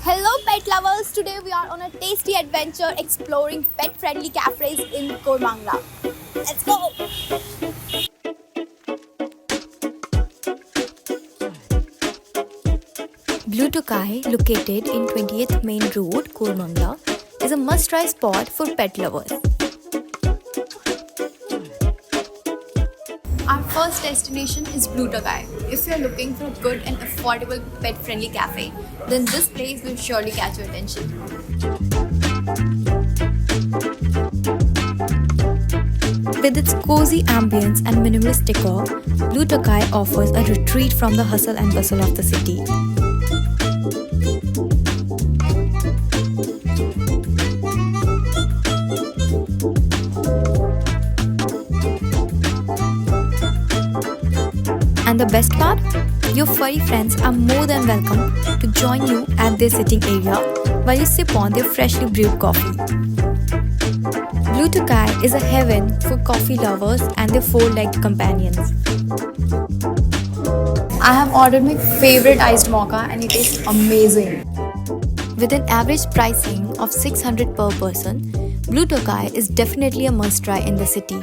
Hello, pet lovers! Today we are on a tasty adventure exploring pet friendly cafes in Kormangla. Let's go! Blue Tokai, located in 20th Main Road, Kormangla, is a must-try spot for pet lovers. Our first destination is Blue Tokai. If you're looking for a good and affordable pet friendly cafe, then this place will surely catch your attention. With its cozy ambience and minimalist decor, Blue Tokai offers a retreat from the hustle and bustle of the city. And the best part? Your furry friends are more than welcome to join you at their sitting area while you sip on their freshly brewed coffee. Blue Tokai is a heaven for coffee lovers and their four-legged companions. I have ordered my favorite iced mocha and it is amazing. With an average pricing of 600 per person, Blue Tokai is definitely a must-try in the city.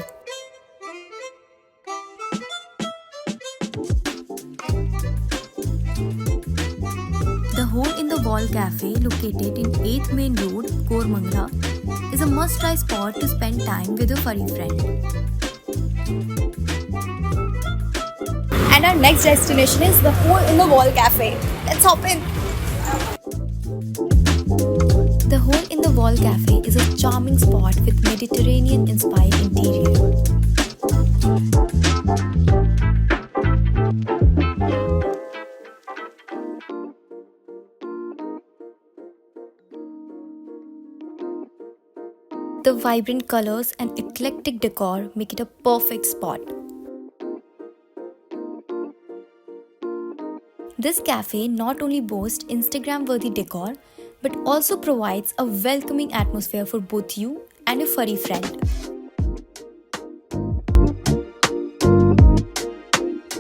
The Hole in the Wall Cafe, located in 8th Main Road, Kormangla, is a must-try spot to spend time with your furry friend. And our next destination is the Hole in the Wall Cafe. Let's hop in. The Hole in the Wall Cafe is a charming spot with Mediterranean-inspired interior. The vibrant colors and eclectic decor make it a perfect spot. This cafe not only boasts Instagram-worthy decor, but also provides a welcoming atmosphere for both you and your furry friend.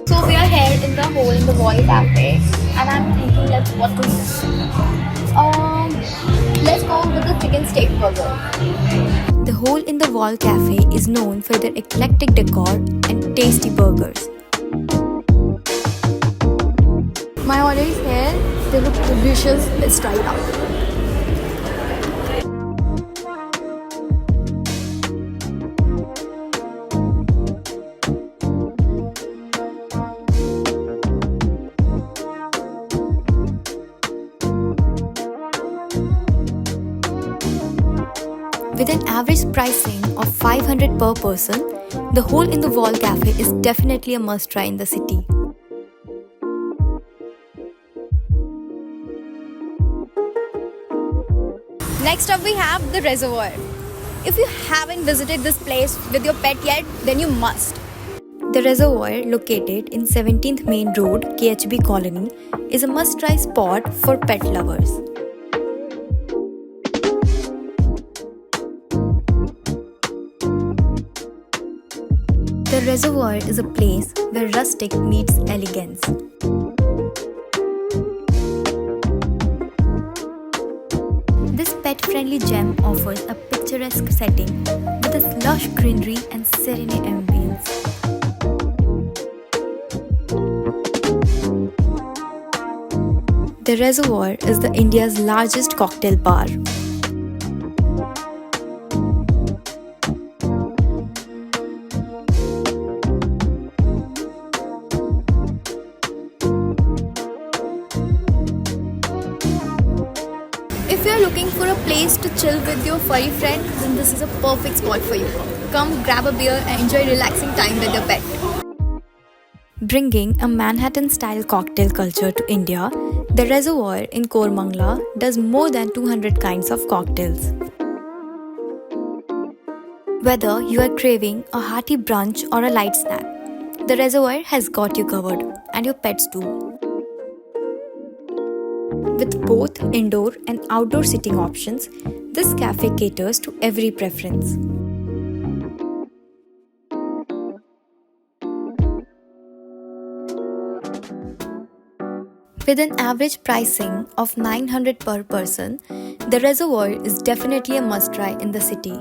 So we are here in the Hole in the Wall Cafe and I'm thinking what to do. Let's go with the chicken steak burger. The Hole in the Wall Cafe is known for their eclectic decor and tasty burgers. My order is here. They look delicious. Let's try it out. With an average pricing of 500 per person, the Hole in the Wall Cafe is definitely a must-try in the city. Next up we have the reservoir. If you haven't visited this place with your pet yet, then you must. The reservoir, located in 17th Main Road, KHB Colony, is a must-try spot for pet lovers. The reservoir is a place where rustic meets elegance. This pet-friendly gem offers a picturesque setting with its lush greenery and serene ambience. The reservoir is the India's largest cocktail bar. If you are looking for a place to chill with your furry friend, then this is a perfect spot for you. Come grab a beer and enjoy relaxing time with your pet. Bringing a Manhattan-style cocktail culture to India, the reservoir in Kormangla does more than 200 kinds of cocktails. Whether you are craving a hearty brunch or a light snack, the reservoir has got you covered, and your pets too. With both indoor and outdoor sitting options, this cafe caters to every preference. With an average pricing of 900 per person, the reservoir is definitely a must try in the city.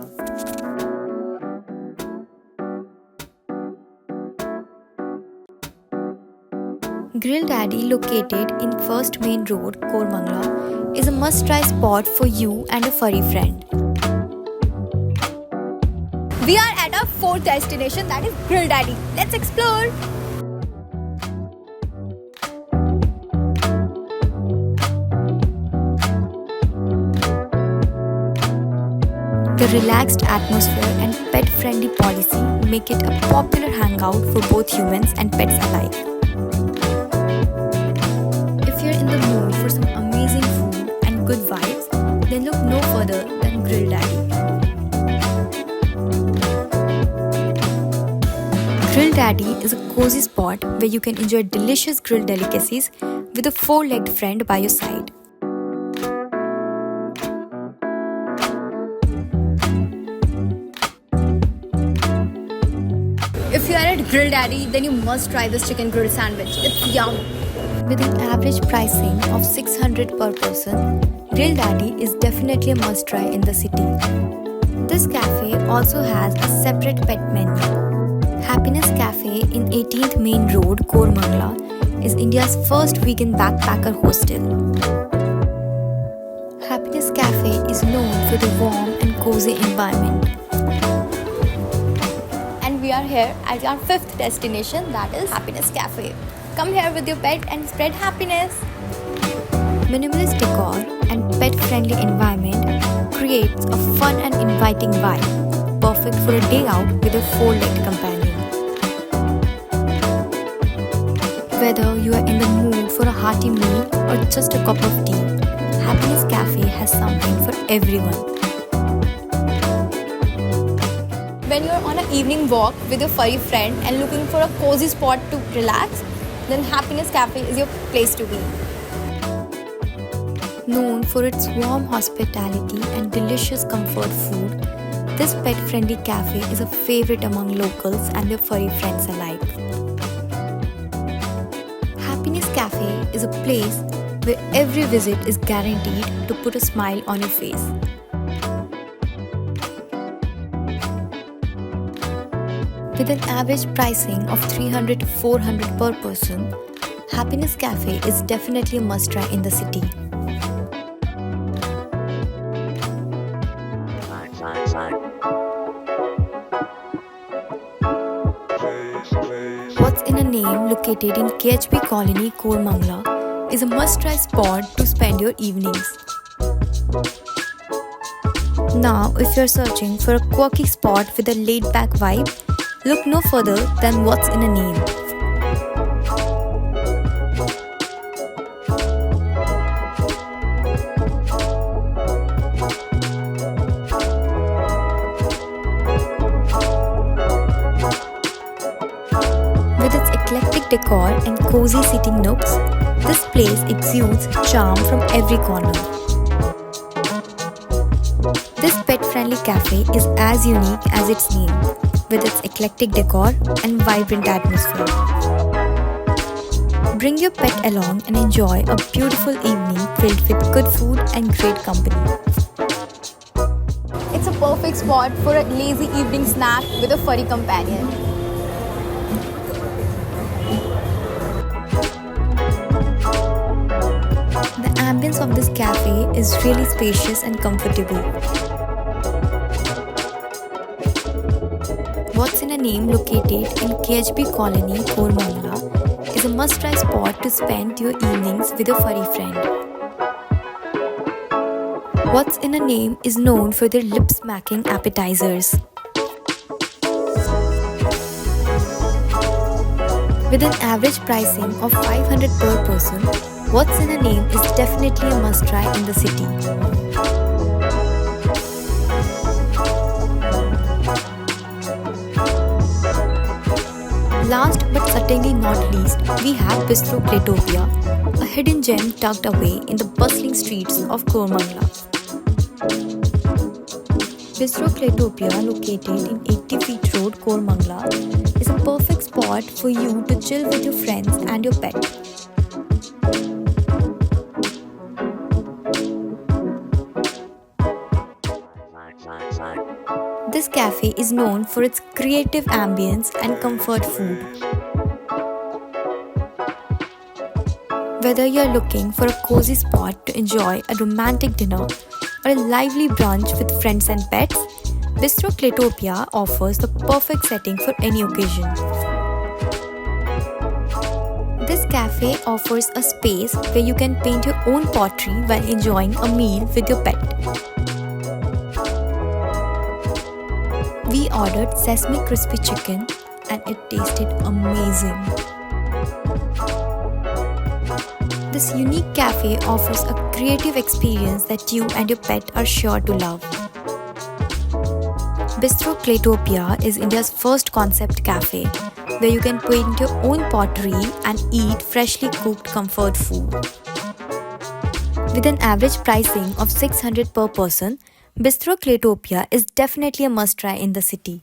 Grill Daddy, located in First Main Road, Koramangala, is a must try spot for you and a furry friend. We are at our fourth destination, that is Grill Daddy. Let's explore. The relaxed atmosphere and pet-friendly policy make it a popular hangout for both humans and pets alike. If you're in the mood for some amazing food and good vibes, then look no further than Grill Daddy. Grill Daddy is a cozy spot where you can enjoy delicious grilled delicacies with a four-legged friend by your side. If you are at Grill Daddy, then you must try this chicken grill sandwich. It's yum. With an average pricing of 600 per person, Grill Daddy is definitely a must try in the city. This cafe also has a separate pet menu. Happiness Cafe in 18th Main Road, Koramangala is India's first vegan backpacker hostel. Happiness Cafe is known for the warm and cozy environment. And we are here at our fifth destination, that is Happiness Cafe. Come here with your pet and spread happiness. Minimalist decor and pet-friendly environment creates a fun and inviting vibe, perfect for a day out with a four-legged companion. Whether you are in the mood for a hearty meal or just a cup of tea, Happiness Cafe has something for everyone. When you're on an evening walk with your furry friend and looking for a cozy spot to relax, then Happiness Cafe is your place to be. Known for its warm hospitality and delicious comfort food, this pet-friendly cafe is a favorite among locals and their furry friends alike. Happiness Cafe is a place where every visit is guaranteed to put a smile on your face. With an average pricing of 300 to 400 per person, Happiness Cafe is definitely a must try in the city. What's in a Name, located in KHB Colony, Koramangala, is a must-try spot to spend your evenings. Now, if you're searching for a quirky spot with a laid-back vibe, look no further than What's in a Name. With its eclectic decor and cozy seating nooks, this place exudes charm from every corner. This pet-friendly cafe is as unique as its name, with its eclectic decor and vibrant atmosphere. Bring your pet along and enjoy a beautiful evening filled with good food and great company. It's a perfect spot for a lazy evening snack with a furry companion. The ambience of this cafe is really spacious and comfortable. What's in a Name, located in KHB Colony, Koramangala, is a must-try spot to spend your evenings with a furry friend. What's in a Name is known for their lip-smacking appetizers. With an average pricing of 500 per person, What's in a Name is definitely a must-try in the city. Last but certainly not least, we have Bistro Claytopia, a hidden gem tucked away in the bustling streets of Koramangala. Bistro Claytopia, located in 80 Feet Road, Koramangala, is a perfect spot for you to chill with your friends and your pet. This cafe is known for its creative ambience and comfort food. Whether you're looking for a cozy spot to enjoy a romantic dinner or a lively brunch with friends and pets, Bistro Claytopia offers the perfect setting for any occasion. This cafe offers a space where you can paint your own pottery while enjoying a meal with your pet. We ordered sesame crispy chicken and it tasted amazing. This unique cafe offers a creative experience that you and your pet are sure to love. Bistro Claytopia is India's first concept cafe where you can paint your own pottery and eat freshly cooked comfort food. With an average pricing of 600 per person, Bistro Claytopia is definitely a must-try in the city.